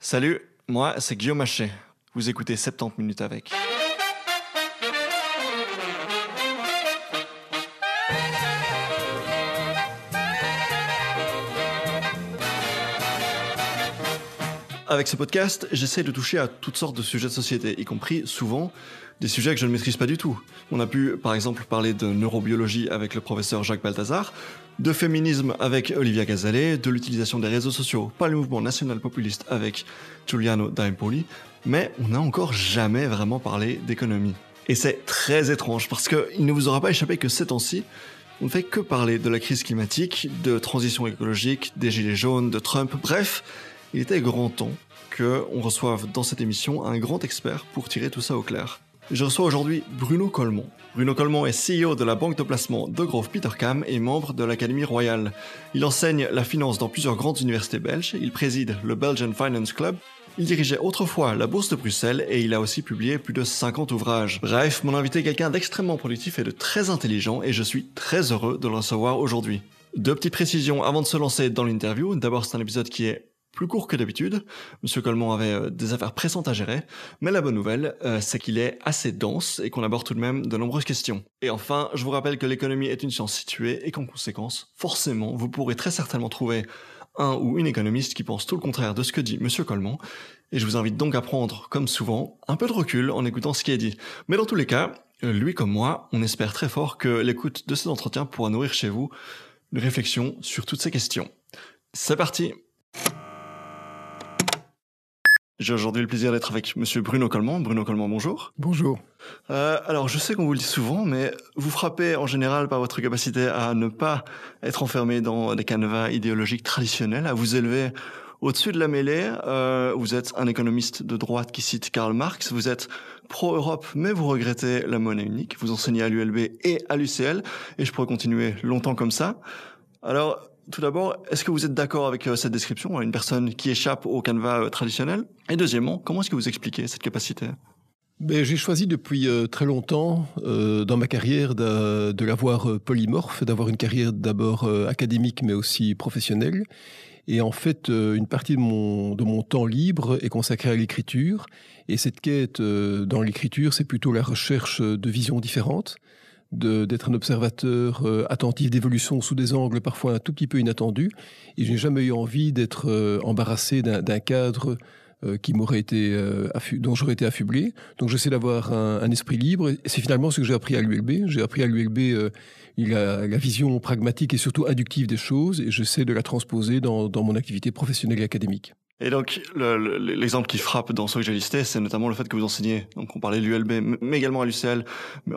Salut, moi c'est Guillaume Hachet. Vous écoutez 70 minutes avec. Avec ce podcast, j'essaie de toucher à toutes sortes de sujets de société, y compris, souvent, des sujets que je ne maîtrise pas du tout. On a pu, par exemple, parler de neurobiologie avec le professeur Jacques Balthazar, de féminisme avec Olivia Gazalet, de l'utilisation des réseaux sociaux par le mouvement national populiste avec Giuliano d'Empoli, mais on n'a encore jamais vraiment parlé d'économie. Et c'est très étrange, parce qu'il ne vous aura pas échappé que ces temps-ci, on ne fait que parler de la crise climatique, de transition écologique, des gilets jaunes, de Trump, bref, il était grand temps qu'on reçoive dans cette émission un grand expert pour tirer tout ça au clair. Je reçois aujourd'hui Bruno Colemont. Bruno Colemont est CEO de la banque de placement de Degroof Petercam et membre de l'Académie Royale. Il enseigne la finance dans plusieurs grandes universités belges, il préside le Belgian Finance Club, il dirigeait autrefois la Bourse de Bruxelles et il a aussi publié plus de 50 ouvrages. Bref, mon invité est quelqu'un d'extrêmement productif et de très intelligent et je suis très heureux de le recevoir aujourd'hui. Deux petites précisions avant de se lancer dans l'interview. D'abord, c'est un épisode qui est plus court que d'habitude. Monsieur Colemont avait des affaires pressantes à gérer, mais la bonne nouvelle, c'est qu'il est assez dense et qu'on aborde tout de même de nombreuses questions. Et enfin, je vous rappelle que l'économie est une science située et qu'en conséquence, forcément, vous pourrez très certainement trouver un ou une économiste qui pense tout le contraire de ce que dit Monsieur Colemont, et je vous invite donc à prendre, comme souvent, un peu de recul en écoutant ce qui est dit. Mais dans tous les cas, lui comme moi, on espère très fort que l'écoute de cet entretien pourra nourrir chez vous une réflexion sur toutes ces questions. C'est parti! J'ai aujourd'hui le plaisir d'être avec Monsieur Bruno Colemont. Bruno Colemont, bonjour. Bonjour. Alors, je sais qu'on vous le dit souvent, mais vous frappez en général par votre capacité à ne pas être enfermé dans des canevas idéologiques traditionnels, à vous élever au-dessus de la mêlée. Vous êtes un économiste de droite qui cite Karl Marx. Vous êtes pro-Europe, mais vous regrettez la monnaie unique. Vous enseignez à l'ULB et à l'UCL, et je pourrais continuer longtemps comme ça. Alors, tout d'abord, est-ce que vous êtes d'accord avec cette description, une personne qui échappe au canevas traditionnel? Et deuxièmement, comment est-ce que vous expliquez cette capacité? J'ai choisi depuis très longtemps dans ma carrière de l'avoir polymorphe, d'avoir une carrière d'abord académique mais aussi professionnelle. Et en fait, une partie de mon temps libre est consacrée à l'écriture. Et cette quête dans l'écriture, c'est plutôt la recherche de visions différentes, d'être un observateur attentif d'évolution sous des angles parfois un tout petit peu inattendus. Et je n'ai jamais eu envie d'être embarrassé d'un cadre dont j'aurais été affublé. Donc j'essaie d'avoir un esprit libre. Et c'est finalement ce que j'ai appris à l'ULB. J'ai appris à l'ULB la vision pragmatique et surtout inductive des choses. Et j'essaie de la transposer dans mon activité professionnelle et académique. Et donc, l'exemple qui frappe dans ce que j'ai listé, c'est notamment le fait que vous enseignez. Donc, on parlait de l'ULB, mais également à l'UCL,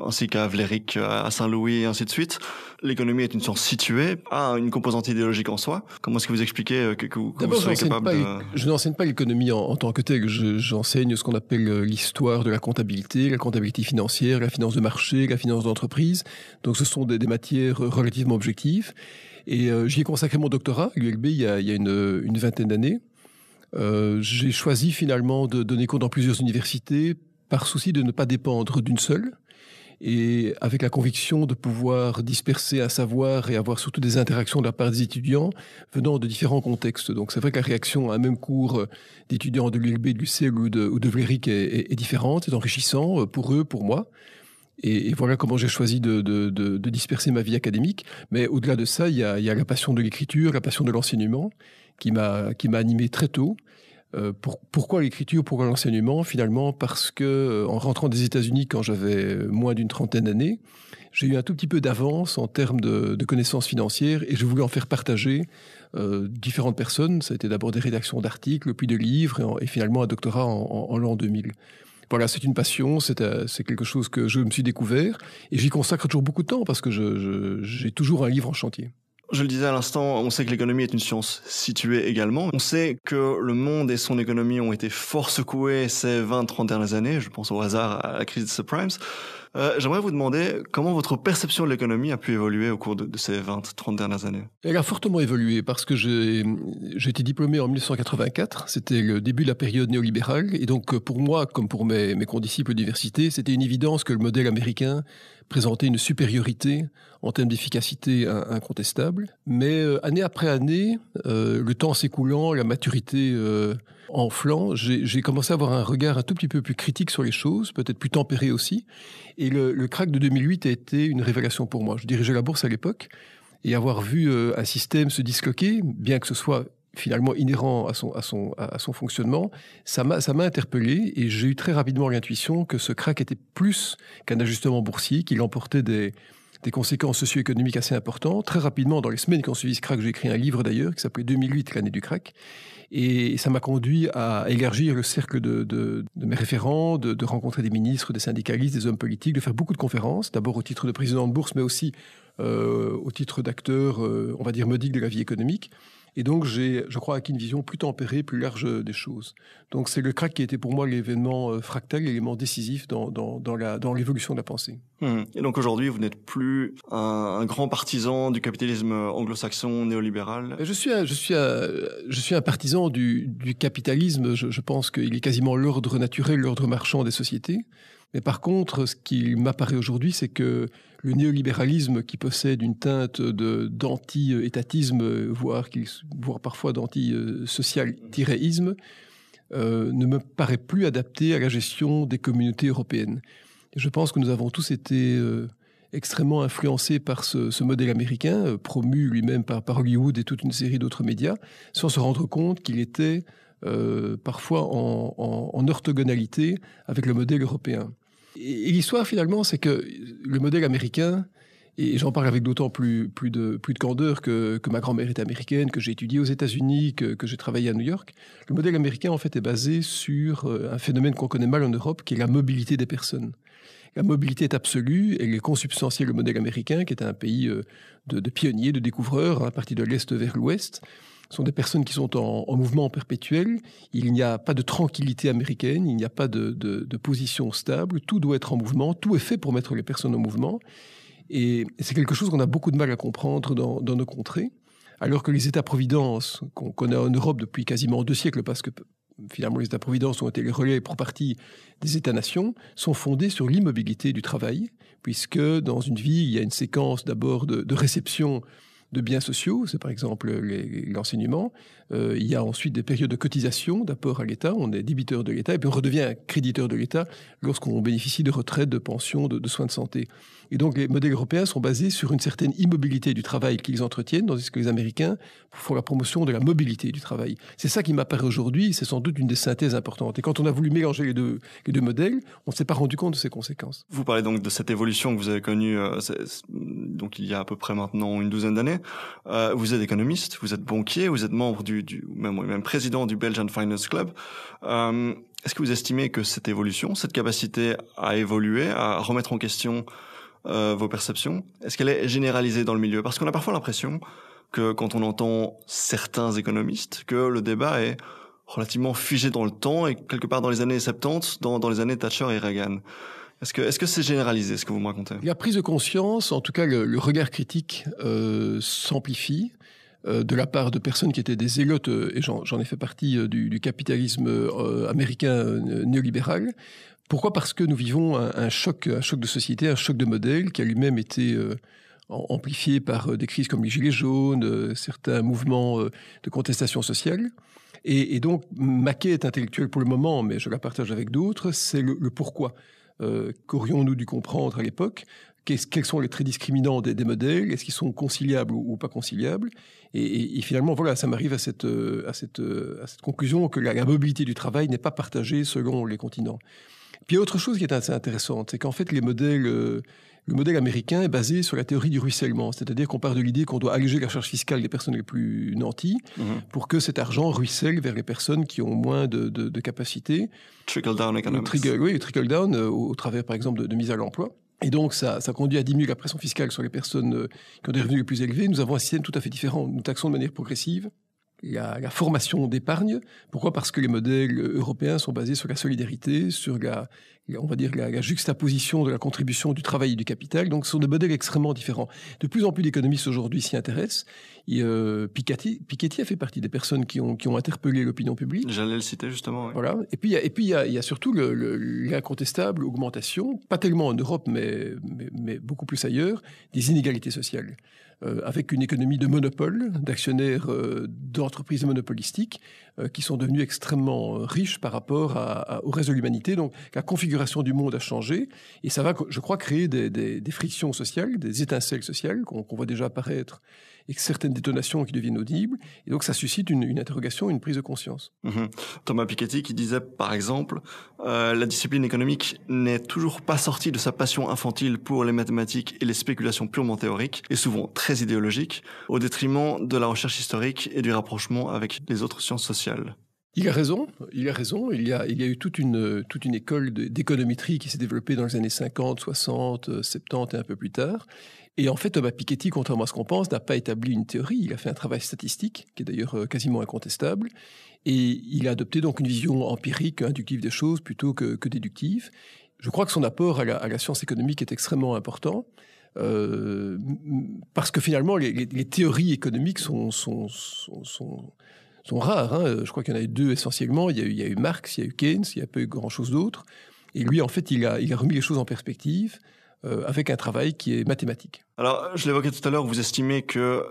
ainsi qu'à Vlerick, à Saint-Louis, et ainsi de suite. L'économie est une science située, a une composante idéologique en soi. Comment est-ce que vous expliquez que vous serez capable de... Je n'enseigne pas l'économie en tant que telle. J'enseigne ce qu'on appelle l'histoire de la comptabilité financière, la finance de marché, la finance d'entreprise. Donc, ce sont des matières relativement objectives. Et j'y ai consacré mon doctorat à l'ULB il y a une vingtaine d'années. J'ai choisi finalement de donner cours dans plusieurs universités par souci de ne pas dépendre d'une seule et avec la conviction de pouvoir disperser un savoir et avoir surtout des interactions de la part des étudiants venant de différents contextes. Donc c'est vrai que la réaction à un même cours d'étudiants de l'ULB, de l'UCL ou de Vlerick est différente, c'est enrichissant pour eux, pour moi. Et voilà comment j'ai choisi de disperser ma vie académique. Mais au-delà de ça, il y a la passion de l'écriture, la passion de l'enseignement qui m'a animé très tôt. Pourquoi l'écriture, pourquoi l'enseignement? Finalement, parce que en rentrant des États-Unis quand j'avais moins d'une trentaine d'années, j'ai eu un tout petit peu d'avance en termes de connaissances financières et je voulais en faire partager différentes personnes. Ça a été d'abord des rédactions d'articles, puis de livres et finalement un doctorat en l'an 2000. Voilà, c'est une passion, c'est quelque chose que je me suis découvert et j'y consacre toujours beaucoup de temps parce que j'ai toujours un livre en chantier. Je le disais à l'instant, on sait que l'économie est une science située également. On sait que le monde et son économie ont été fort secoués ces 20-30 dernières années. Je pense au hasard à la crise des subprimes. J'aimerais vous demander comment votre perception de l'économie a pu évoluer au cours de ces 20-30 dernières années. Elle a fortement évolué parce que j'ai été diplômé en 1984. C'était le début de la période néolibérale. Et donc, pour moi, comme pour mes condisciples d'université, c'était une évidence que le modèle américain présentait une supériorité en termes d'efficacité incontestable. Mais année après année, le temps s'écoulant, la maturité enflant, j'ai commencé à avoir un regard un tout petit peu plus critique sur les choses, peut-être plus tempéré aussi. Et le krach de 2008 a été une révélation pour moi. Je dirigeais la bourse à l'époque et avoir vu un système se disloquer, bien que ce soit finalement inhérent à son fonctionnement, ça m'a interpellé et j'ai eu très rapidement l'intuition que ce krach était plus qu'un ajustement boursier, qu'il emportait des conséquences socio-économiques assez importantes. Très rapidement, dans les semaines qui ont suivi ce krach, j'ai écrit un livre d'ailleurs qui s'appelait 2008, l'année du krach. Et ça m'a conduit à élargir le cercle de mes référents, de rencontrer des ministres, des syndicalistes, des hommes politiques, de faire beaucoup de conférences, d'abord au titre de président de bourse, mais aussi au titre d'acteur, on va dire, modique de la vie économique. Et donc, j'ai, je crois, acquis une vision plus tempérée, plus large des choses. Donc, c'est le krach qui a été pour moi l'événement fractal, l'élément décisif dans l'évolution de la pensée. Et donc, aujourd'hui, vous n'êtes plus un grand partisan du capitalisme anglo-saxon néolibéral? Je suis un partisan du capitalisme. Je pense qu'il est quasiment l'ordre naturel, l'ordre marchand des sociétés. Mais par contre, ce qui m'apparaît aujourd'hui, c'est que le néolibéralisme, qui possède une teinte d'anti-étatisme, voire parfois d'anti-social-isme, ne me paraît plus adapté à la gestion des communautés européennes. Et je pense que nous avons tous été extrêmement influencés par ce modèle américain, promu lui-même par Hollywood et toute une série d'autres médias, sans se rendre compte qu'il était parfois en orthogonalité avec le modèle européen. Et l'histoire, finalement, c'est que le modèle américain, et j'en parle avec d'autant plus de candeur que ma grand-mère est américaine, que j'ai étudié aux États-Unis, que j'ai travaillé à New York, le modèle américain, en fait, est basé sur un phénomène qu'on connaît mal en Europe, qui est la mobilité des personnes. La mobilité est absolue, elle est consubstantielle au modèle américain, qui est un pays de pionniers, de découvreurs, hein, parti de l'Est vers l'Ouest. Ce sont des personnes qui sont en mouvement perpétuel. Il n'y a pas de tranquillité américaine, il n'y a pas de position stable. Tout doit être en mouvement, tout est fait pour mettre les personnes en mouvement. Et c'est quelque chose qu'on a beaucoup de mal à comprendre dans nos contrées. Alors que les États-providence, qu'on connaît en Europe depuis quasiment 2 siècles, parce que finalement les États-providence ont été les relais pour partie des États-nations, sont fondés sur l'immobilité du travail, puisque dans une vie, il y a une séquence d'abord de réception de biens sociaux, c'est par exemple l'enseignement. Il y a ensuite des périodes de cotisation, d'apport à l'État, on est débiteur de l'État, et puis on redevient un créditeur de l'État lorsqu'on bénéficie de retraite, de pensions, de soins de santé. Et donc les modèles européens sont basés sur une certaine immobilité du travail qu'ils entretiennent, tandis que les Américains font la promotion de la mobilité du travail. C'est ça qui m'apparaît aujourd'hui, c'est sans doute une des synthèses importantes. Et quand on a voulu mélanger les deux modèles, on ne s'est pas rendu compte de ces conséquences. Vous parlez donc de cette évolution que vous avez connue donc il y a à peu près maintenant une 12aine d'années. Vous êtes économiste, vous êtes banquier, vous êtes membre même président du Belgian Finance Club. Est-ce que vous estimez que cette évolution, cette capacité à évoluer, à remettre en question vos perceptions, est-ce qu'elle est généralisée dans le milieu? Parce qu'on a parfois l'impression que quand on entend certains économistes, que le débat est relativement figé dans le temps et quelque part dans les années 70, dans les années Thatcher et Reagan. Est-ce que c'est généralisé, ce que vous me racontez? La prise de conscience, en tout cas le regard critique, s'amplifie de la part de personnes qui étaient des zélotes, et j'en ai fait partie, du capitalisme américain néolibéral. Pourquoi? Parce que nous vivons un choc de société, un choc de modèle qui a lui-même été amplifié par des crises comme les Gilets jaunes, certains mouvements de contestation sociale. Et donc, ma quête intellectuelle pour le moment, mais je la partage avec d'autres, c'est le pourquoi. Qu'aurions-nous dû comprendre à l'époque? Quels sont les traits discriminants des modèles? Est-ce qu'ils sont conciliables ou pas conciliables? Et finalement, voilà, ça m'arrive à cette conclusion que la mobilité du travail n'est pas partagée selon les continents. Puis il y a autre chose qui est assez intéressante, c'est qu'en fait, le modèle américain est basé sur la théorie du ruissellement, c'est-à-dire qu'on part de l'idée qu'on doit alléger la charge fiscale des personnes les plus nanties pour que cet argent ruisselle vers les personnes qui ont moins de capacité. Trickle-down economics. Oui, trickle-down au travers, par exemple, de mise à l'emploi. Et donc, ça conduit à diminuer la pression fiscale sur les personnes qui ont des revenus les plus élevés. Nous avons un système tout à fait différent. Nous taxons de manière progressive la formation d'épargne. Pourquoi ? Parce que les modèles européens sont basés sur la solidarité, sur on va dire la juxtaposition de la contribution du travail et du capital. Donc, ce sont des modèles extrêmement différents. De plus en plus d'économistes aujourd'hui s'y intéressent. Piketty a fait partie des personnes qui ont interpellé l'opinion publique. J'allais le citer justement. Oui. Voilà. Et puis il y a surtout l'incontestable augmentation, pas tellement en Europe, mais beaucoup plus ailleurs, des inégalités sociales. Avec une économie de monopole, d'actionnaires d'entreprises monopolistiques qui sont devenus extrêmement riches par rapport au reste de l'humanité. Donc la configuration du monde a changé et ça va, je crois, créer des frictions sociales, des étincelles sociales qu'on voit déjà apparaître et certaines détonations qui deviennent audibles. Et donc ça suscite une interrogation, une prise de conscience. Thomas Piketty qui disait par exemple la discipline économique n'est toujours pas sortie de sa passion infantile pour les mathématiques et les spéculations purement théoriques et souvent très idéologiques au détriment de la recherche historique et du rapprochement avec les autres sciences sociales. Il a raison. Il y a eu toute une école d'économétrie qui s'est développée dans les années 50, 60, 70 et un peu plus tard. Et en fait, Thomas Piketty, contrairement à ce qu'on pense, n'a pas établi une théorie. Il a fait un travail statistique, qui est d'ailleurs quasiment incontestable. Et il a adopté donc une vision empirique, inductive des choses, plutôt que déductive. Je crois que son apport à la science économique est extrêmement important. Parce que finalement, les théories économiques sont rares. Hein. Je crois qu'il y en a eu deux essentiellement. Il y a eu Marx, il y a eu Keynes, il n'y a pas eu grand-chose d'autre. Et lui, en fait, il a remis les choses en perspective avec un travail qui est mathématique. Alors, je l'évoquais tout à l'heure, vous estimez que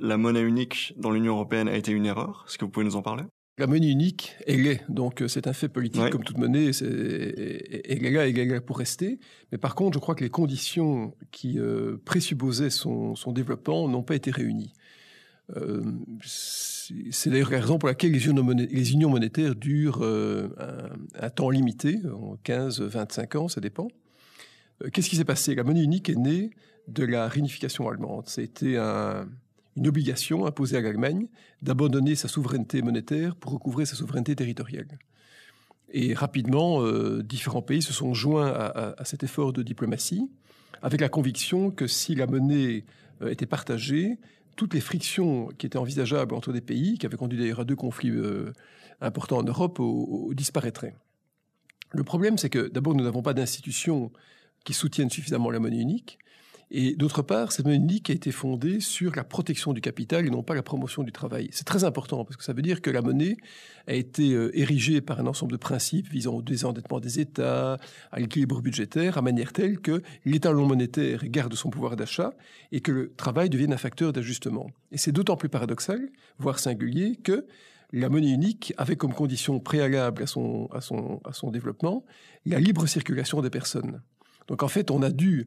la monnaie unique dans l'Union européenne a été une erreur. Est-ce que vous pouvez nous en parler ? La monnaie unique, elle est. Donc, c'est un fait politique comme toute monnaie. Elle est là pour rester. Mais par contre, je crois que les conditions qui présupposaient son développement n'ont pas été réunies. C'est d'ailleurs la raison pour laquelle les unions monétaires durent un temps limité, 15-25 ans, ça dépend. Qu'est-ce qui s'est passé ? La monnaie unique est née de la réunification allemande. C'était une obligation imposée à l'Allemagne d'abandonner sa souveraineté monétaire pour recouvrer sa souveraineté territoriale. Et rapidement, différents pays se sont joints à cet effort de diplomatie, avec la conviction que si la monnaie était partagée, toutes les frictions qui étaient envisageables entre des pays, qui avaient conduit d'ailleurs à 2 conflits importants en Europe, disparaîtraient. Le problème, c'est que d'abord, nous n'avons pas d'institutions qui soutiennent suffisamment la monnaie unique. Et d'autre part, cette monnaie unique a été fondée sur la protection du capital et non pas la promotion du travail. C'est très important parce que ça veut dire que la monnaie a été érigée par un ensemble de principes visant au désendettement des États, à l'équilibre budgétaire, à manière telle que l'étalon monétaire garde son pouvoir d'achat et que le travail devienne un facteur d'ajustement. Et c'est d'autant plus paradoxal, voire singulier, que la monnaie unique avait comme condition préalable à son développement la libre circulation des personnes. Donc en fait, on a dû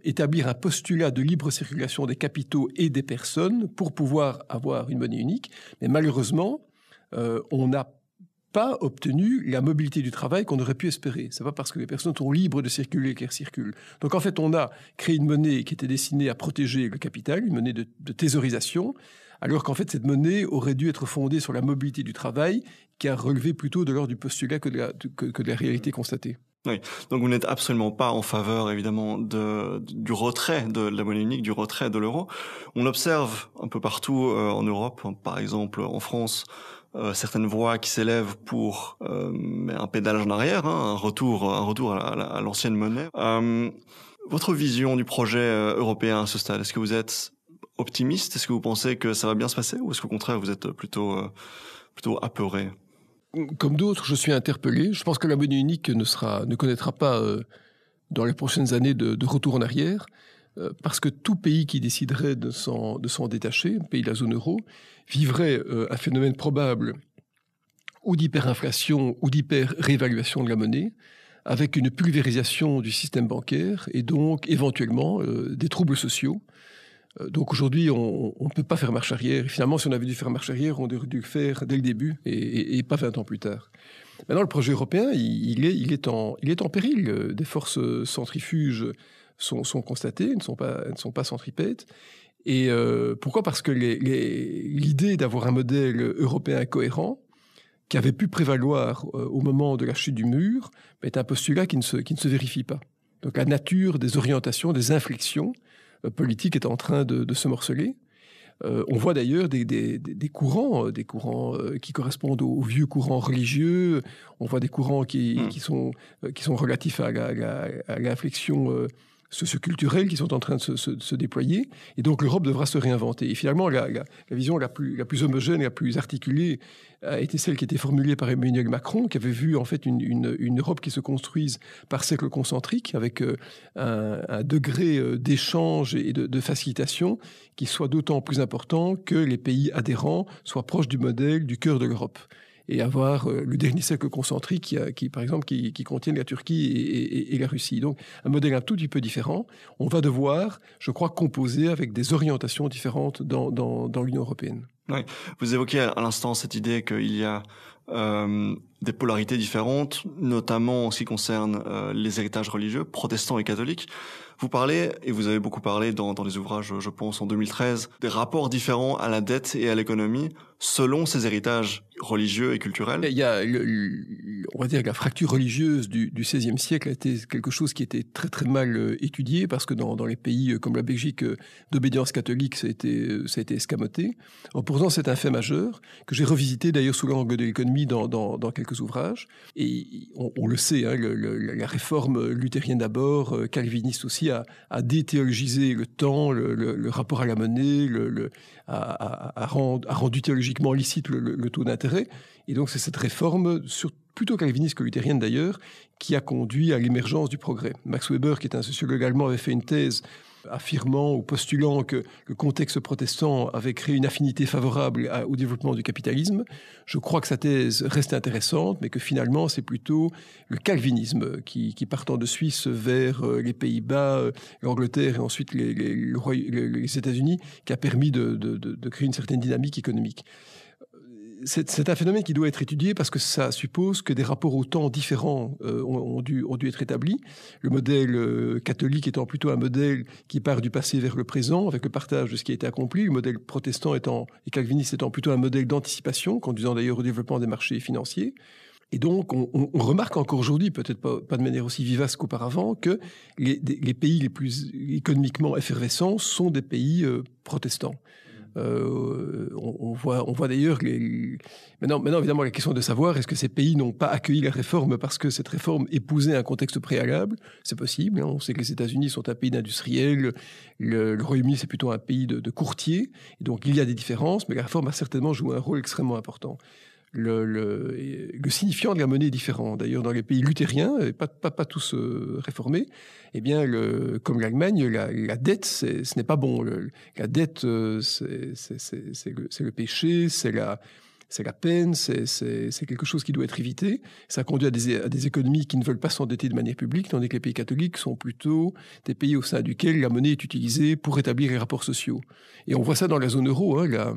établir un postulat de libre circulation des capitaux et des personnes pour pouvoir avoir une monnaie unique. Mais malheureusement, on n'a pas obtenu la mobilité du travail qu'on aurait pu espérer. C'est pas parce que les personnes sont libres de circuler qu'elles circulent. Donc en fait, on a créé une monnaie qui était destinée à protéger le capital, une monnaie de thésaurisation, alors qu'en fait, cette monnaie aurait dû être fondée sur la mobilité du travail, qui a relevé plutôt de l'ordre du postulat que de la réalité constatée. Oui, donc vous n'êtes absolument pas en faveur, évidemment, du retrait de la monnaie unique, du retrait de l'euro. On observe un peu partout en Europe, par exemple en France, certaines voix qui s'élèvent pour un pédalage en arrière, un retour à l'ancienne monnaie. Votre vision du projet européen à ce stade, est-ce que vous êtes optimiste ? Est-ce que vous pensez que ça va bien se passer ? Ou est-ce qu'au contraire, vous êtes plutôt apeuré ? Comme d'autres, je suis interpellé. Je pense que la monnaie unique ne connaîtra pas dans les prochaines années de retour en arrière, parce que tout pays qui déciderait de s'en détacher, pays de la zone euro, vivrait un phénomène probable ou d'hyperinflation ou d'hyper-réévaluation de la monnaie, avec une pulvérisation du système bancaire et donc éventuellement des troubles sociaux. Donc aujourd'hui, on ne peut pas faire marche arrière. Et finalement, si on avait dû faire marche arrière, on aurait dû le faire dès le début et pas 20 ans plus tard. Maintenant, le projet européen, il est en péril. Des forces centrifuges sont constatées, ne sont pas centripètes. Et pourquoi ? Parce que l'idée d'avoir un modèle européen cohérent, qui avait pu prévaloir au moment de la chute du mur, est un postulat qui ne se vérifie pas. Donc la nature des orientations, des inflexions, politique est en train de se morceler. On voit d'ailleurs des courants qui correspondent aux vieux courants religieux. On voit des courants qui sont relatifs à l'inflexion socioculturels qui sont en train de se déployer. Et donc l'Europe devra se réinventer. Et finalement, la vision la plus homogène, la plus articulée a été celle qui a été formulée par Emmanuel Macron, qui avait vu en fait une Europe qui se construise par cercles concentriques, avec un degré d'échange et de facilitation qui soit d'autant plus important que les pays adhérents soient proches du modèle, du cœur de l'Europe. Et avoir le dernier cercle concentrique qui par exemple, qui contienne la Turquie et la Russie. Donc, un modèle un tout petit peu différent. On va devoir, je crois, composer avec des orientations différentes dans l'Union européenne. Oui. Vous évoquiez à l'instant cette idée qu'il y a des polarités différentes, notamment en ce qui concerne les héritages religieux, protestants et catholiques. Vous parlez, et vous avez beaucoup parlé dans les ouvrages, je pense, en 2013, des rapports différents à la dette et à l'économie selon ces héritages religieux et culturels. Il y a, on va dire, la fracture religieuse du XVIe siècle a été quelque chose qui était très très mal étudié, parce que dans les pays comme la Belgique d'obédience catholique, ça a été escamoté. Pourtant, c'est un fait majeur que j'ai revisité d'ailleurs sous l'angle de l'économie dans quelques ouvrages. Et on le sait, hein, la réforme luthérienne d'abord, calviniste aussi, a déthéologisé le temps, le rapport à la monnaie, a rendu théologiquement licite le taux d'intérêt. Et donc c'est cette réforme, plutôt calviniste que luthérienne d'ailleurs, qui a conduit à l'émergence du progrès. Max Weber, qui est un sociologue allemand, avait fait une thèse affirmant ou postulant que le contexte protestant avait créé une affinité favorable au développement du capitalisme. Je crois que sa thèse reste intéressante, mais que finalement, c'est plutôt le calvinisme qui partant de Suisse vers les Pays-Bas, l'Angleterre et ensuite les États-Unis, qui a permis de créer une certaine dynamique économique. C'est un phénomène qui doit être étudié parce que ça suppose que des rapports au temps différents ont dû être établis. Le modèle catholique étant plutôt un modèle qui part du passé vers le présent, avec le partage de ce qui a été accompli. Le modèle protestant et calviniste étant plutôt un modèle d'anticipation, conduisant d'ailleurs au développement des marchés financiers. Et donc, on remarque encore aujourd'hui, peut-être pas de manière aussi vivace qu'auparavant, que les pays les plus économiquement effervescents sont des pays protestants. On voit d'ailleurs maintenant évidemment la question de savoir est-ce que ces pays n'ont pas accueilli la réforme parce que cette réforme épousait un contexte préalable. C'est possible, hein. On sait que les États-Unis sont un pays d'industriels, le Royaume-Uni c'est plutôt un pays de courtiers, et donc il y a des différences, mais la réforme a certainement joué un rôle extrêmement important. Le signifiant de la monnaie est différent. D'ailleurs, dans les pays luthériens, et pas tous réformés, eh bien, comme l'Allemagne, la dette, ce n'est pas bon. La dette, c'est le péché, c'est la peine, c'est quelque chose qui doit être évité. Ça conduit à des économies qui ne veulent pas s'endetter de manière publique, tandis que les pays catholiques sont plutôt des pays au sein duquel la monnaie est utilisée pour établir les rapports sociaux. Et on voit ça dans la zone euro, hein,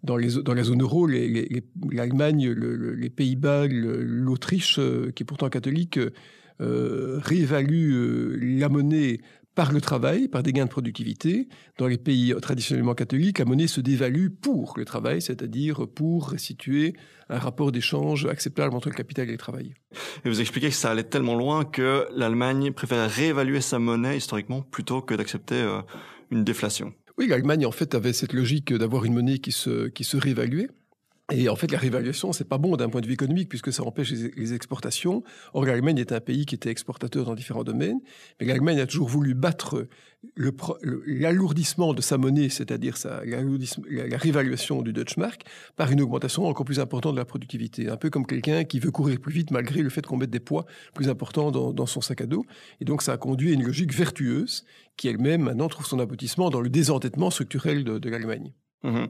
dans la zone euro, l'Allemagne, les Pays-Bas, l'Autriche, qui est pourtant catholique, réévalue la monnaie par le travail, par des gains de productivité. Dans les pays traditionnellement catholiques, la monnaie se dévalue pour le travail, c'est-à-dire pour restituer un rapport d'échange acceptable entre le capital et le travail. Et vous expliquez que ça allait tellement loin que l'Allemagne préfère réévaluer sa monnaie historiquement plutôt que d'accepter une déflation. Oui, l'Allemagne, en fait, avait cette logique d'avoir une monnaie qui se réévaluait. Et en fait, la réévaluation, c'est pas bon d'un point de vue économique puisque ça empêche les exportations. Or, l'Allemagne est un pays qui était exportateur dans différents domaines. Mais l'Allemagne a toujours voulu battre l'alourdissement de sa monnaie, c'est-à-dire la réévaluation du Deutschmark, par une augmentation encore plus importante de la productivité. Un peu comme quelqu'un qui veut courir plus vite malgré le fait qu'on mette des poids plus importants dans son sac à dos. Et donc, ça a conduit à une logique vertueuse qui elle-même, maintenant, trouve son aboutissement dans le désendettement structurel de l'Allemagne. Mmh.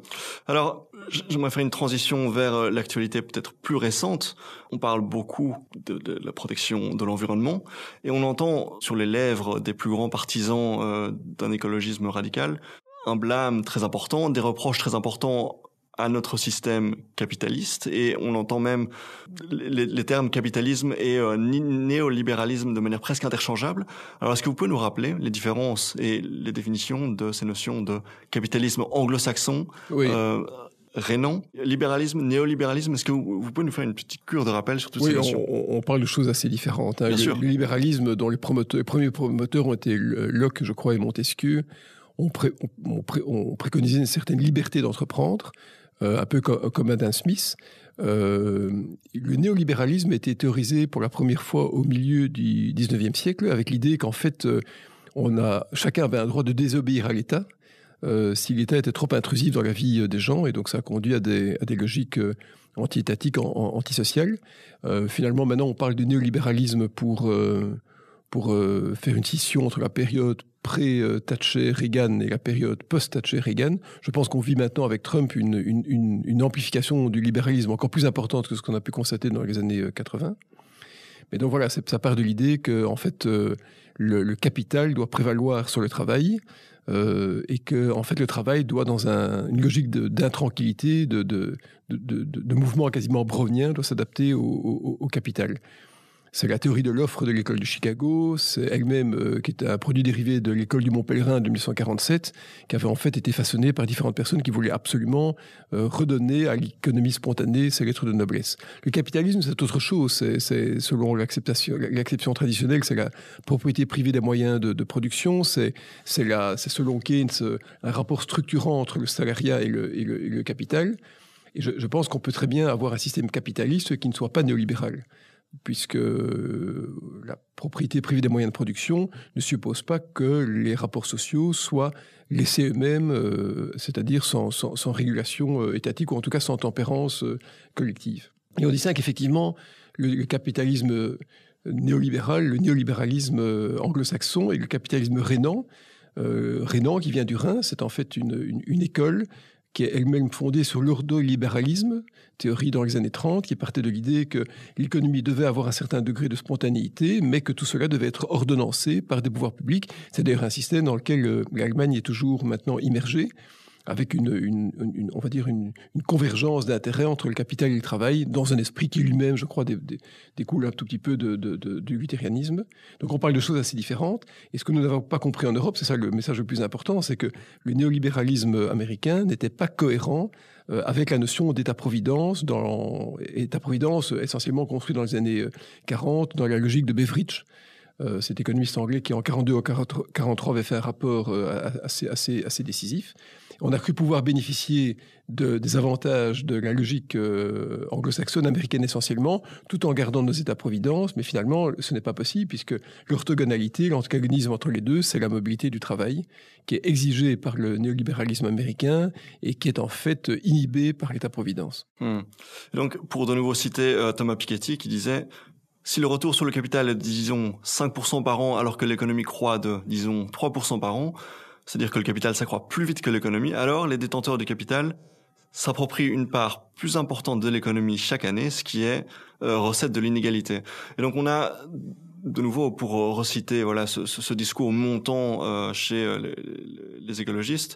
Alors, j'aimerais faire une transition vers l'actualité peut-être plus récente. On parle beaucoup de la protection de l'environnement et on entend sur les lèvres des plus grands partisans d'un écologisme radical un blâme très important, des reproches très importants à notre système capitaliste, et on entend même les termes capitalisme et néolibéralisme de manière presque interchangeable. Alors, est-ce que vous pouvez nous rappeler les différences et les définitions de ces notions de capitalisme anglo-saxon, oui. Rénan, libéralisme, néolibéralisme? Est-ce que vous pouvez nous faire une petite cure de rappel sur toutes ces notions? On parle de choses assez différentes. Hein. Bien sûr. Le libéralisme, dont les premiers promoteurs ont été Locke, je crois, et Montesquieu, on préconisait une certaine liberté d'entreprendre, un peu comme Adam Smith. Le néolibéralisme a été théorisé pour la première fois au milieu du 19e siècle, avec l'idée qu'en fait, chacun avait un droit de désobéir à l'État si l'État était trop intrusif dans la vie des gens, et donc ça a conduit à des logiques anti-étatiques, antisociales. Finalement, maintenant, on parle de néolibéralisme pour faire une scission entre la période pré-Thatcher-Reagan et la période post-Thatcher-Reagan. Je pense qu'on vit maintenant avec Trump une amplification du libéralisme encore plus importante que ce qu'on a pu constater dans les années 80. Mais donc voilà, ça part de l'idée que en fait, le capital doit prévaloir sur le travail, et que en fait, le travail doit, dans une logique d'intranquillité, de mouvement quasiment brownien, doit s'adapter au capital. C'est la théorie de l'offre de l'école de Chicago, c'est elle-même qui est un produit dérivé de l'école du Mont Pèlerin de 1947, qui avait en fait été façonnée par différentes personnes qui voulaient absolument redonner à l'économie spontanée ses lettres de noblesse. Le capitalisme, c'est autre chose. C'est selon l'acception traditionnelle, c'est la propriété privée des moyens de production, c'est selon Keynes un rapport structurant entre le salariat et le capital. Et je pense qu'on peut très bien avoir un système capitaliste qui ne soit pas néolibéral, puisque la propriété privée des moyens de production ne suppose pas que les rapports sociaux soient laissés eux-mêmes, c'est-à-dire sans régulation étatique, ou en tout cas sans tempérance collective. Et on distingue effectivement le capitalisme néolibéral, le néolibéralisme anglo-saxon, et le capitalisme rhénan. Rhénan, qui vient du Rhin, c'est en fait une école qui est elle-même fondée sur l'ordolibéralisme, théorie dans les années 30, qui partait de l'idée que l'économie devait avoir un certain degré de spontanéité, mais que tout cela devait être ordonnancé par des pouvoirs publics. C'est d'ailleurs un système dans lequel l'Allemagne est toujours maintenant immergée, avec on va dire une convergence d'intérêts entre le capital et le travail, dans un esprit qui lui-même, je crois, découle un tout petit peu du luthérianisme. Donc on parle de choses assez différentes. Et ce que nous n'avons pas compris en Europe, c'est ça le message le plus important, c'est que le néolibéralisme américain n'était pas cohérent avec la notion d'État-providence, État-providence essentiellement construit dans les années 40, dans la logique de Beveridge, cet économiste anglais qui en 42 ou 43 avait fait un rapport assez décisif. On a cru pouvoir bénéficier des avantages de la logique anglo-saxonne, américaine essentiellement, tout en gardant nos États-providence, mais finalement, ce n'est pas possible, puisque l'orthogonalité, l'antagonisme entre les deux, c'est la mobilité du travail, qui est exigée par le néolibéralisme américain et qui est en fait inhibée par l'État-providence. Donc, pour de nouveau citer Thomas Piketty, qui disait: si le retour sur le capital est, disons, 5% par an, alors que l'économie croît de, disons, 3% par an, c'est-à-dire que le capital s'accroît plus vite que l'économie, alors les détenteurs du capital s'approprient une part plus importante de l'économie chaque année, ce qui est recette de l'inégalité. Et donc on a, de nouveau, pour reciter ce discours montant chez les écologistes,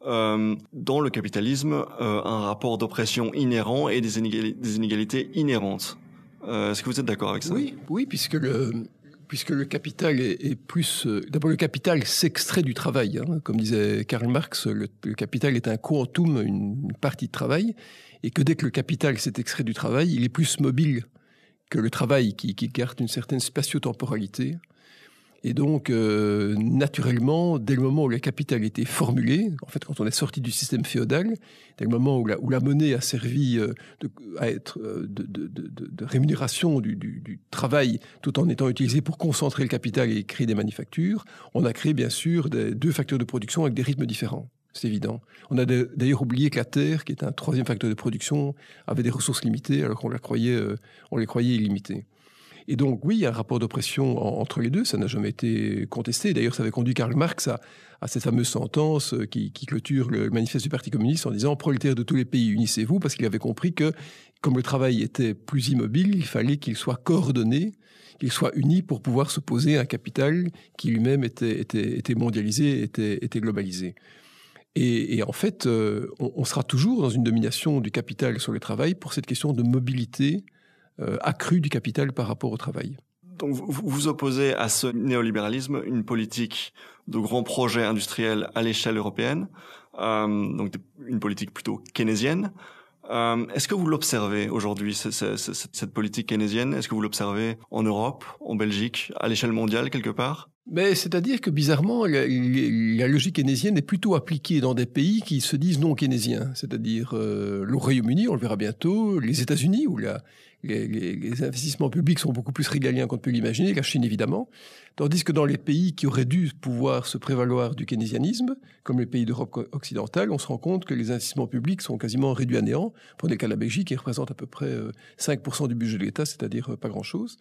dans le capitalisme, un rapport d'oppression inhérent et des inégalités inhérentes. Est-ce que vous êtes d'accord avec ça ? Oui, puisque le capital est plus... D'abord, le capital s'extrait du travail. Comme disait Karl Marx, le capital est un quantum, une partie de travail, et que dès que le capital s'est extrait du travail, il est plus mobile que le travail qui garde une certaine spatio-temporalité. Et donc, naturellement, dès le moment où le capital était formulé, en fait, quand on est sorti du système féodal, dès le moment où la monnaie a servi à être de rémunération du travail, tout en étant utilisée pour concentrer le capital et créer des manufactures, on a créé bien sûr deux facteurs de production avec des rythmes différents. C'est évident. On a d'ailleurs oublié que la terre, qui est un troisième facteur de production, avait des ressources limitées, alors qu'on les croyait illimitées. Et donc, oui, il y a un rapport d'oppression entre les deux, ça n'a jamais été contesté. D'ailleurs, ça avait conduit Karl Marx à cette fameuse sentence qui clôture le manifeste du Parti communiste en disant « Prolétaires de tous les pays, unissez-vous », parce qu'il avait compris que, comme le travail était plus immobile, il fallait qu'il soit coordonné, qu'il soit uni pour pouvoir s'opposer à un capital qui lui-même était mondialisé, était globalisé. Et en fait, on sera toujours dans une domination du capital sur le travail pour cette question de mobilité accrue du capital par rapport au travail. Donc vous opposez à ce néolibéralisme une politique de grands projets industriels à l'échelle européenne, donc une politique plutôt keynésienne. Est-ce que vous l'observez aujourd'hui, cette politique keynésienne? Est-ce que vous l'observez en Europe, en Belgique, à l'échelle mondiale quelque part? Mais c'est-à-dire que bizarrement, la logique keynésienne est plutôt appliquée dans des pays qui se disent non keynésiens, c'est-à-dire le Royaume-Uni, on le verra bientôt, les États-Unis, où les investissements publics sont beaucoup plus régaliens qu'on ne peut l'imaginer, la Chine évidemment, tandis que dans les pays qui auraient dû pouvoir se prévaloir du keynésianisme, comme les pays d'Europe occidentale, on se rend compte que les investissements publics sont quasiment réduits à néant. Prenez le cas de la Belgique, qui représente à peu près 5% du budget de l'État, c'est-à-dire pas grand-chose.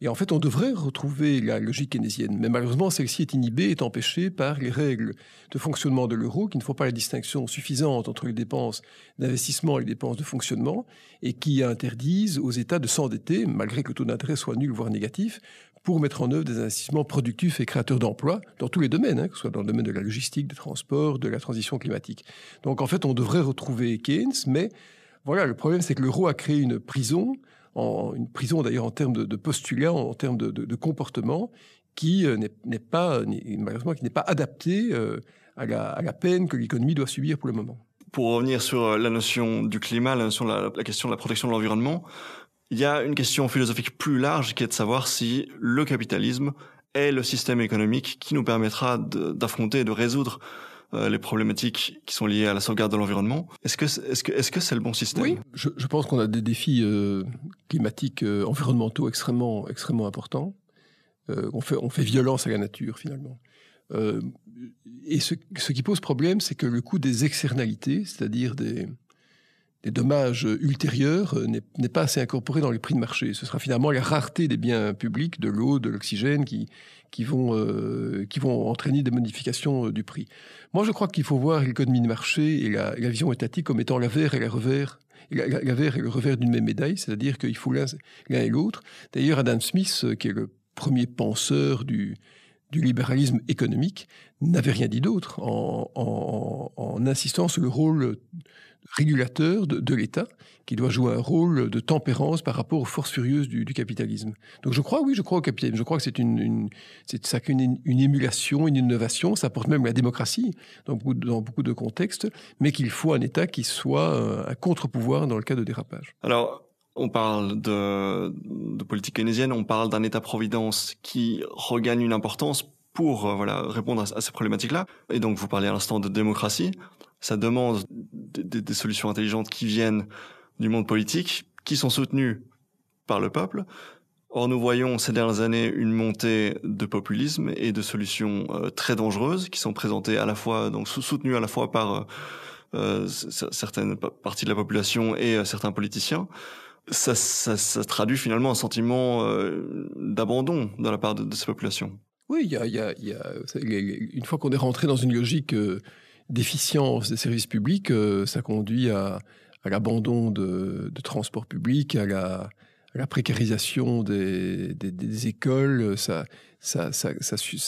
Et en fait, on devrait retrouver la logique keynésienne. Mais malheureusement, celle-ci est inhibée, est empêchée par les règles de fonctionnement de l'euro, qui ne font pas la distinction suffisante entre les dépenses d'investissement et les dépenses de fonctionnement, et qui interdisent aux États de s'endetter, malgré que le taux d'intérêt soit nul, voire négatif, pour mettre en œuvre des investissements productifs et créateurs d'emplois dans tous les domaines, que ce soit dans le domaine de la logistique, des transports, de la transition climatique. Donc en fait, on devrait retrouver Keynes, mais voilà, le problème, c'est que l'euro a créé une prison d'ailleurs en termes de postulats, en termes de comportement, qui malheureusement qui n'est pas adapté à la peine que l'économie doit subir pour le moment. Pour revenir sur la notion du climat, la question de la protection de l'environnement, il y a une question philosophique plus large qui est de savoir si le capitalisme est le système économique qui nous permettra d'affronter et de résoudre les problématiques qui sont liées à la sauvegarde de l'environnement. Est-ce que c'est le bon système? Oui, je pense qu'on a des défis climatiques, environnementaux extrêmement importants. On fait violence à la nature, finalement. Et ce qui pose problème, c'est que le coût des externalités, c'est-à-dire des dommages ultérieurs, n'est pas assez incorporé dans les prix de marché. Ce sera finalement la rareté des biens publics, de l'eau, de l'oxygène, qui vont entraîner des modifications du prix. Moi, je crois qu'il faut voir l'économie de marché et la vision étatique comme étant l'avers et le revers d'une même médaille, c'est-à-dire qu'il faut l'un et l'autre. D'ailleurs, Adam Smith, qui est le premier penseur du libéralisme économique, n'avait rien dit d'autre en insistant sur le rôle régulateur de l'État, qui doit jouer un rôle de tempérance par rapport aux forces furieuses du capitalisme. Donc je crois au capitalisme. Je crois que c'est une émulation, une innovation. Ça porte même la démocratie dans beaucoup de contextes, mais qu'il faut un État qui soit un contre-pouvoir dans le cas de dérapage. Alors, on parle de politique keynésienne, on parle d'un État-providence qui regagne une importance pour répondre à ces problématiques-là. Et donc, vous parlez à l'instant de démocratie. Ça demande des solutions intelligentes qui viennent du monde politique, qui sont soutenues par le peuple. Or, nous voyons ces dernières années une montée de populisme et de solutions très dangereuses qui sont présentées à la fois, donc soutenues à la fois par certaines parties de la population et certains politiciens. Ça traduit finalement un sentiment d'abandon de la part de ces populations. Oui, une fois qu'on est rentré dans une logique d'efficience des services publics, ça conduit à l'abandon de transports publics, à la précarisation des écoles. Ça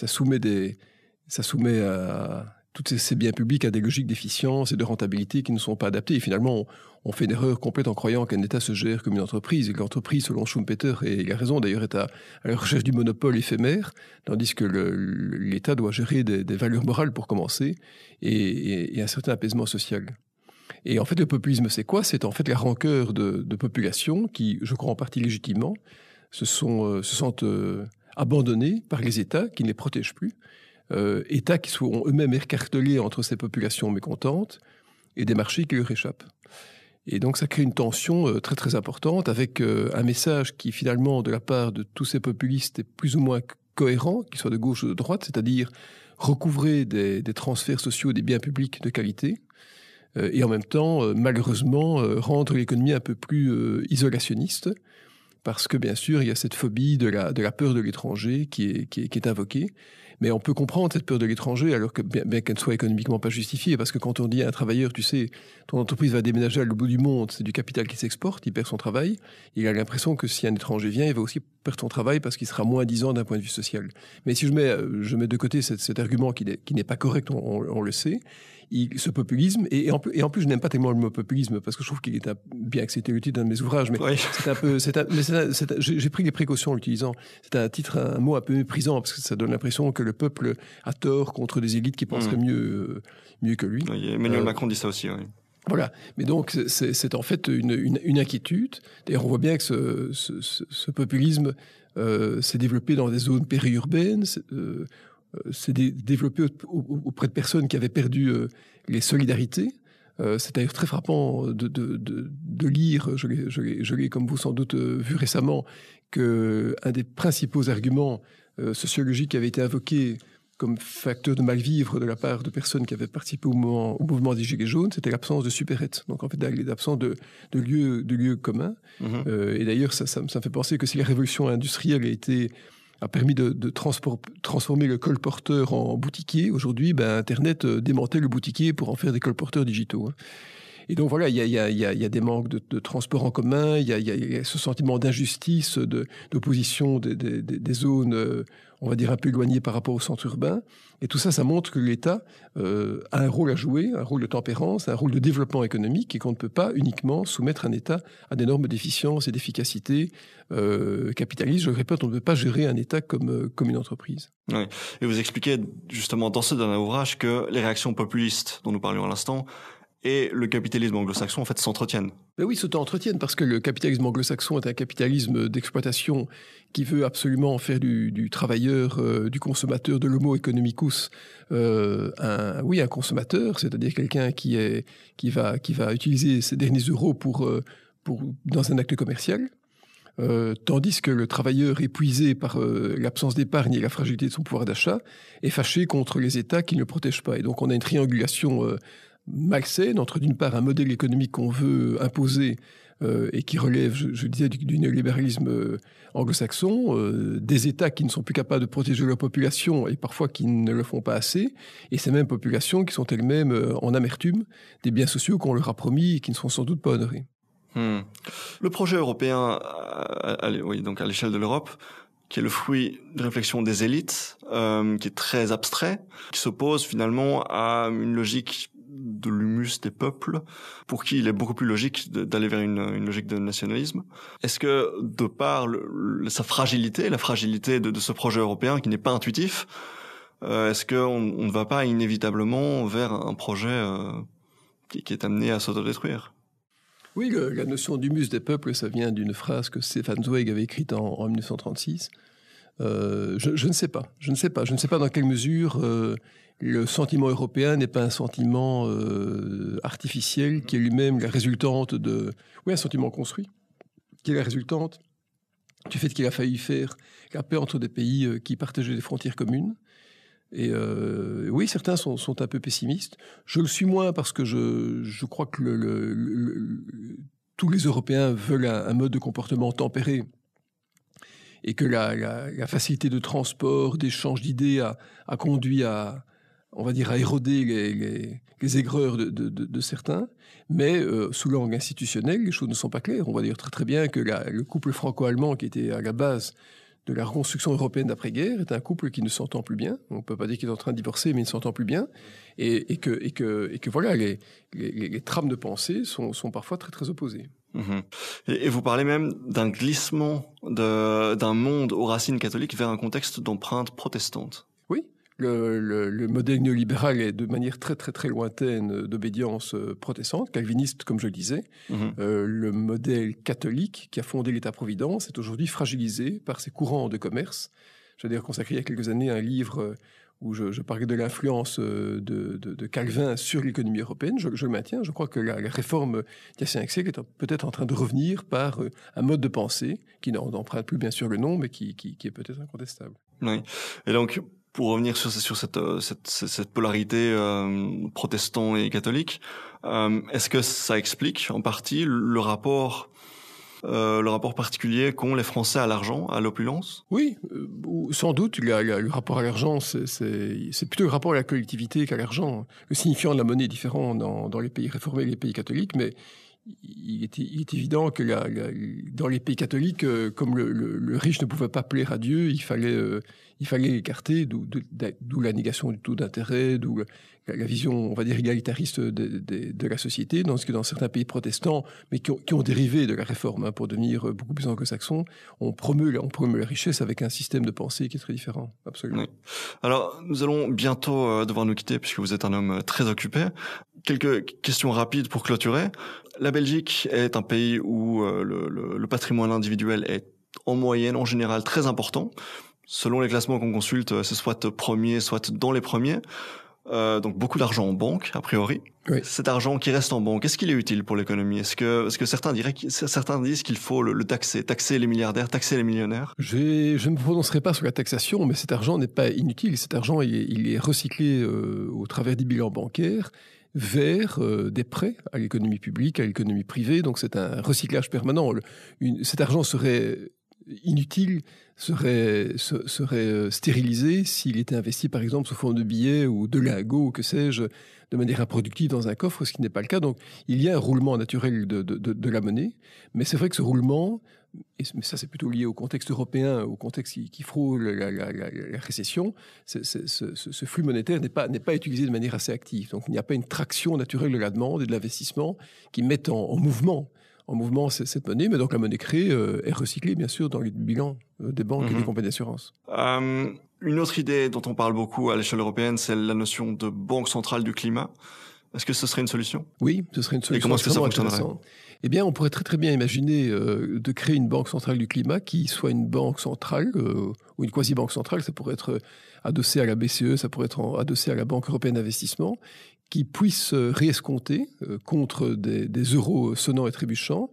soumet à tous ces biens publics à des logiques d'efficience et de rentabilité qui ne sont pas adaptées. Et finalement, on fait une erreur complète en croyant qu'un État se gère comme une entreprise. Et que l'entreprise, selon Schumpeter, et il a raison d'ailleurs, est à la recherche du monopole éphémère, tandis que l'État doit gérer des valeurs morales pour commencer et un certain apaisement social. Et en fait, le populisme, c'est quoi? C'est en fait la rancœur de populations qui, je crois en partie légitimement, se sentent abandonnées par les États qui ne les protègent plus. États qui sont eux-mêmes écartelés entre ces populations mécontentes et des marchés qui leur échappent. Et donc ça crée une tension très très importante avec un message qui finalement de la part de tous ces populistes est plus ou moins cohérent, qu'ils soient de gauche ou de droite, c'est-à-dire recouvrer des transferts sociaux, des biens publics de qualité, et en même temps malheureusement rendre l'économie un peu plus isolationniste, parce que bien sûr il y a cette phobie de la peur de l'étranger qui est invoquée. Mais on peut comprendre cette peur de l'étranger, alors que bien qu'elle ne soit économiquement pas justifiée, parce que quand on dit à un travailleur, tu sais, ton entreprise va déménager à l'autre bout du monde, c'est du capital qui s'exporte, il perd son travail, il a l'impression que si un étranger vient, il va aussi perdre son travail parce qu'il sera moins disant d'un point de vue social. Mais si je mets de côté cet argument qui n'est pas correct, on le sait, ce populisme, et en plus je n'aime pas tellement le mot populisme, parce que je trouve qu'il est bien que c'était le titre d'un de mes ouvrages, mais oui. J'ai pris les précautions en l'utilisant. C'est un mot un peu méprisant, parce que ça donne l'impression que le peuple a tort contre des élites qui penseraient mieux que lui. Oui, Emmanuel Macron dit ça aussi, oui. Voilà. Mais donc, c'est en fait une inquiétude. D'ailleurs, on voit bien que ce populisme s'est développé dans des zones périurbaines, s'est développé auprès de personnes qui avaient perdu les solidarités. C'est d'ailleurs très frappant de lire, je l'ai comme vous sans doute vu récemment, qu'un des principaux arguments sociologiques qui avait été invoqué comme facteur de mal-vivre de la part de personnes qui avaient participé au mouvement des Gilets jaunes, c'était l'absence de supérettes. Donc en fait, l'absence de lieux communs. Et d'ailleurs, ça me fait penser que si la révolution industrielle a permis de transformer le colporteur en boutiquier, aujourd'hui, Internet démantèle le boutiquier pour en faire des colporteurs digitaux. Et donc voilà, il y a des manques de transport en commun, il y a ce sentiment d'injustice, d'opposition des zones, on va dire, un peu éloignées par rapport au centre urbain. Et tout ça, ça montre que l'État a un rôle à jouer, un rôle de tempérance, un rôle de développement économique, et qu'on ne peut pas uniquement soumettre un État à des normes d'efficience et d'efficacité capitalistes. Je le répète, on ne peut pas gérer un État comme une entreprise. Oui. Et vous expliquez justement dans ce dernier ouvrage que les réactions populistes dont nous parlions à l'instant et le capitalisme anglo-saxon, en fait, s'entretiennent. Ben oui, s'entretiennent, parce que le capitalisme anglo-saxon est un capitalisme d'exploitation qui veut absolument faire du travailleur, du consommateur, de l'homo economicus, un consommateur, c'est-à-dire quelqu'un qui va utiliser ses derniers euros dans un acte commercial. Tandis que le travailleur, épuisé par l'absence d'épargne et la fragilité de son pouvoir d'achat, est fâché contre les États qui ne le protègent pas. Et donc on a une triangulation malsaine entre, d'une part, un modèle économique qu'on veut imposer et qui relève, je disais, du néolibéralisme anglo-saxon, des États qui ne sont plus capables de protéger leur population et parfois qui ne le font pas assez, et ces mêmes populations qui sont elles-mêmes en amertume des biens sociaux qu'on leur a promis et qui ne sont sans doute pas honorés. Le projet européen, donc à l'échelle de l'Europe, qui est le fruit de réflexion des élites, qui est très abstrait, qui s'oppose finalement à une logique de l'humus des peuples, pour qui il est beaucoup plus logique d'aller vers une logique de nationalisme. Est-ce que, de par sa fragilité, la fragilité de ce projet européen qui n'est pas intuitif, est-ce qu'on ne va pas inévitablement vers un projet qui est amené à s'autodétruire ? Oui, la notion d'humus des peuples, ça vient d'une phrase que Stefan Zweig avait écrite en 1936. Je ne sais pas. Je ne sais pas dans quelle mesure le sentiment européen n'est pas un sentiment artificiel, qui est lui-même la résultante un sentiment construit, qui est la résultante du fait qu'il a failli faire la paix entre des pays qui partageaient des frontières communes. Et oui, certains sont un peu pessimistes. Je le suis moins parce que je crois que tous les Européens veulent un mode de comportement tempéré et que la facilité de transport, d'échange d'idées a conduit à éroder les aigreurs de certains. Mais sous l'angle institutionnel, les choses ne sont pas claires. On va dire très très bien que le couple franco-allemand qui était à la base de la reconstruction européenne d'après-guerre est un couple qui ne s'entend plus bien. On ne peut pas dire qu'il est en train de divorcer, mais il ne s'entend plus bien. Et que voilà, les trames de pensée sont parfois très très opposées. Et vous parlez même d'un glissement d'un monde aux racines catholiques vers un contexte d'empreinte protestante. Oui. Le modèle néolibéral est de manière très très très lointaine d'obédience protestante, calviniste comme je le disais. Le modèle catholique qui a fondé l'État-providence est aujourd'hui fragilisé par ces courants de commerce. J'ai d'ailleurs consacré il y a quelques années un livre où je parlais de l'influence de Calvin sur l'économie européenne. Je le maintiens. Je crois que la réforme d'il y a 5 siècles est peut-être en train de revenir par un mode de pensée qui n'emprunte plus bien sûr le nom, mais qui est peut-être incontestable. Oui. Et donc, pour revenir sur cette polarité protestant et catholique, est-ce que ça explique en partie le rapport particulier qu'ont les Français à l'argent, à l'opulence ? Oui, sans doute. Le rapport à l'argent, c'est plutôt le rapport à la collectivité qu'à l'argent. Le signifiant de la monnaie est différent dans les pays réformés et les pays catholiques, mais il est évident que dans les pays catholiques, comme le riche ne pouvait pas plaire à Dieu, il fallait l'écarter, d'où la négation du taux d'intérêt, d'où la vision, on va dire, égalitariste de la société, dans certains pays protestants, mais qui ont dérivé de la réforme pour devenir beaucoup plus anglo-saxons, on promeut la richesse avec un système de pensée qui est très différent, absolument. Oui. Alors, nous allons bientôt devoir nous quitter, puisque vous êtes un homme très occupé. Quelques questions rapides pour clôturer. La Belgique est un pays où le patrimoine individuel est en moyenne, en général, très important. Selon les classements qu'on consulte, c'est soit premier, soit dans les premiers. Donc beaucoup d'argent en banque, a priori. Oui. Cet argent qui reste en banque, est-ce qu'il est utile pour l'économie? Est-ce que certains disent qu'il faut le taxer les milliardaires, taxer les millionnaires? Je ne me prononcerai pas sur la taxation, mais cet argent n'est pas inutile. Cet argent, il est recyclé au travers des bilans bancaires vers des prêts à l'économie publique, à l'économie privée. Donc c'est un recyclage permanent. Cet argent serait inutile, serait stérilisé s'il était investi par exemple sous forme de billets ou de lingots ou que sais-je, de manière improductive dans un coffre, ce qui n'est pas le cas. Donc il y a un roulement naturel de la monnaie, mais c'est vrai que ce roulement, mais ça c'est plutôt lié au contexte européen, au contexte qui frôle la récession, ce flux monétaire n'est pas utilisé de manière assez active. Donc il n'y a pas une traction naturelle de la demande et de l'investissement qui mettent en mouvement cette monnaie, mais donc la monnaie créée est recyclée, bien sûr, dans les bilans des banques et des compagnies d'assurance. Une autre idée dont on parle beaucoup à l'échelle européenne, c'est la notion de banque centrale du climat. Est-ce que ce serait une solution? Oui, ce serait une solution. Et comment est-ce que ça fonctionnerait? Eh bien, on pourrait très très bien imaginer de créer une banque centrale du climat qui soit une banque centrale ou une quasi-banque centrale. Ça pourrait être adossé à la BCE, ça pourrait être adossé à la Banque européenne d'investissement, qui puisse réescompter contre des euros sonnants et trébuchants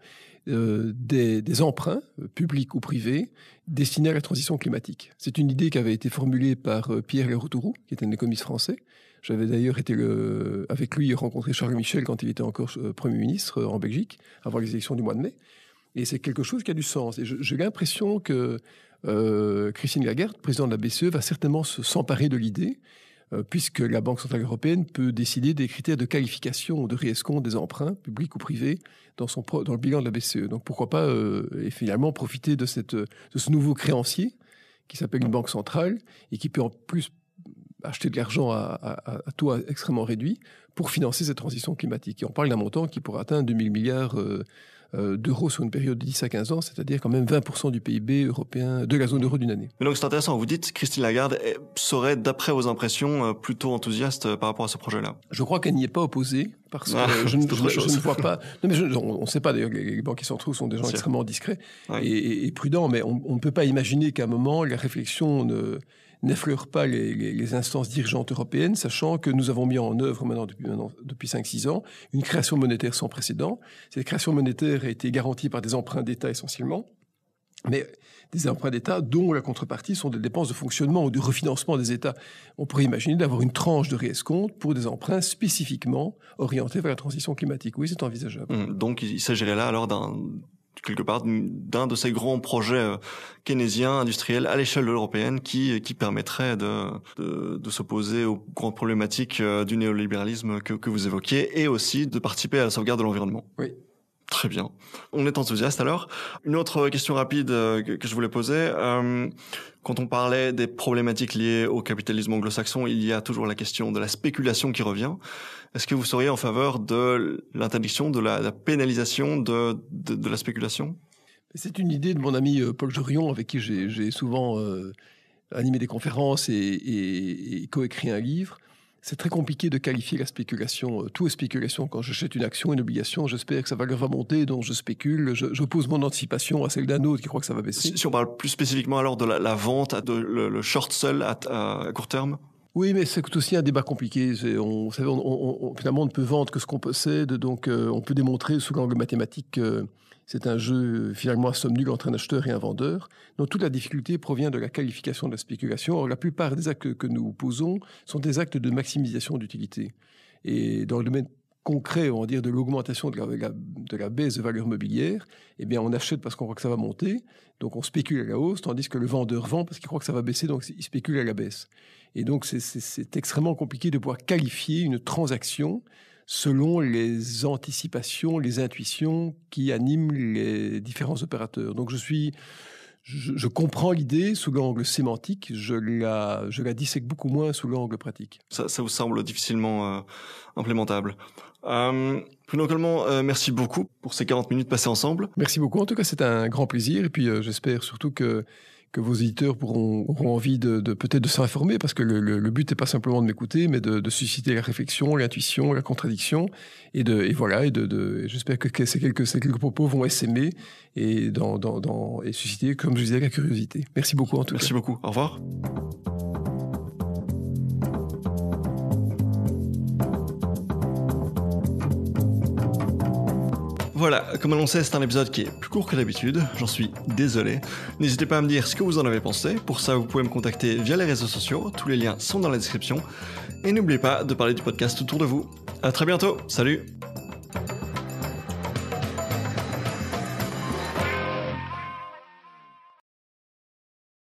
des emprunts, publics ou privés, destinés à la transition climatique. C'est une idée qui avait été formulée par Pierre Leroux-Touroux, qui était un économiste français. J'avais d'ailleurs été avec lui rencontrer Charles Michel quand il était encore Premier ministre en Belgique, avant les élections du mois de mai. Et c'est quelque chose qui a du sens. Et j'ai l'impression que Christine Lagarde, présidente de la BCE, va certainement s'emparer de l'idée, puisque la Banque centrale européenne peut décider des critères de qualification ou de réescompte des emprunts, publics ou privés, dans le bilan de la BCE. Donc pourquoi pas, et finalement, profiter de ce nouveau créancier qui s'appelle une banque centrale et qui peut en plus acheter de l'argent à taux extrêmement réduit pour financer cette transition climatique. Et on parle d'un montant qui pourrait atteindre 2000 milliards d'euros sur une période de 10 à 15 ans, c'est-à-dire quand même 20% du PIB européen de la zone euro d'une année. Mais donc c'est intéressant, vous dites Christine Lagarde serait, d'après vos impressions, plutôt enthousiaste par rapport à ce projet-là. Je crois qu'elle n'y est pas opposée, parce que je ne vois pas... Non, mais on ne sait pas, d'ailleurs, les banquiers centraux sont des gens extrêmement discrets et prudents, mais on ne peut pas imaginer qu'à un moment, la réflexion n'effleure pas les instances dirigeantes européennes, sachant que nous avons mis en œuvre depuis 5-6 ans une création monétaire sans précédent. Cette création monétaire a été garantie par des emprunts d'État essentiellement, mais des emprunts d'État dont la contrepartie sont des dépenses de fonctionnement ou de refinancement des États. On pourrait imaginer d'avoir une tranche de réescompte pour des emprunts spécifiquement orientés vers la transition climatique. Oui, c'est envisageable. Donc il s'agirait là alors d'un de ces grands projets keynésiens, industriels à l'échelle européenne qui permettrait de s'opposer aux grandes problématiques du néolibéralisme que vous évoquiez et aussi de participer à la sauvegarde de l'environnement. Oui. Très bien. On est enthousiaste alors. Une autre question rapide que je voulais poser. Quand on parlait des problématiques liées au capitalisme anglo-saxon, il y a toujours la question de la spéculation qui revient. Est-ce que vous seriez en faveur de l'interdiction, de la pénalisation de la spéculation? C'est une idée de mon ami Paul Jorion, avec qui j'ai souvent animé des conférences et coécrit un livre. C'est très compliqué de qualifier la spéculation. Tout est spéculation. Quand j'achète une action, une obligation, j'espère que sa valeur va monter, donc je spécule. J'oppose mon anticipation à celle d'un autre qui croit que ça va baisser. Si on parle plus spécifiquement alors de la vente, le short sell à court terme? Oui, mais c'est aussi un débat compliqué. Vous savez, finalement, on ne peut vendre que ce qu'on possède, donc on peut démontrer sous l'angle mathématique que c'est un jeu finalement à somme nulle entre un acheteur et un vendeur. Donc toute la difficulté provient de la qualification de la spéculation. Or, la plupart des actes que nous posons sont des actes de maximisation d'utilité. Et dans le domaine concret, on va dire, de l'augmentation de la baisse de valeur mobilière, eh bien, on achète parce qu'on croit que ça va monter, donc on spécule à la hausse, tandis que le vendeur vend parce qu'il croit que ça va baisser, donc il spécule à la baisse. Et donc, c'est extrêmement compliqué de pouvoir qualifier une transaction selon les anticipations, les intuitions qui animent les différents opérateurs. Donc, je comprends l'idée sous l'angle sémantique, je la dissèque beaucoup moins sous l'angle pratique. Ça vous semble difficilement implémentable. Bruno Coleman, merci beaucoup pour ces 40 minutes passées ensemble. Merci beaucoup. En tout cas, c'est un grand plaisir. Et puis, j'espère surtout que vos éditeurs auront envie de peut-être de s'informer, parce que le but n'est pas simplement de m'écouter, mais de susciter la réflexion, l'intuition, la contradiction, et j'espère que ces quelques propos vont essaimer et susciter, comme je disais, la curiosité. Merci beaucoup en tout cas. Merci beaucoup. Au revoir. Voilà, comme annoncé, c'est un épisode qui est plus court que d'habitude, j'en suis désolé. N'hésitez pas à me dire ce que vous en avez pensé, pour ça vous pouvez me contacter via les réseaux sociaux, tous les liens sont dans la description. Et n'oubliez pas de parler du podcast autour de vous. À très bientôt, salut!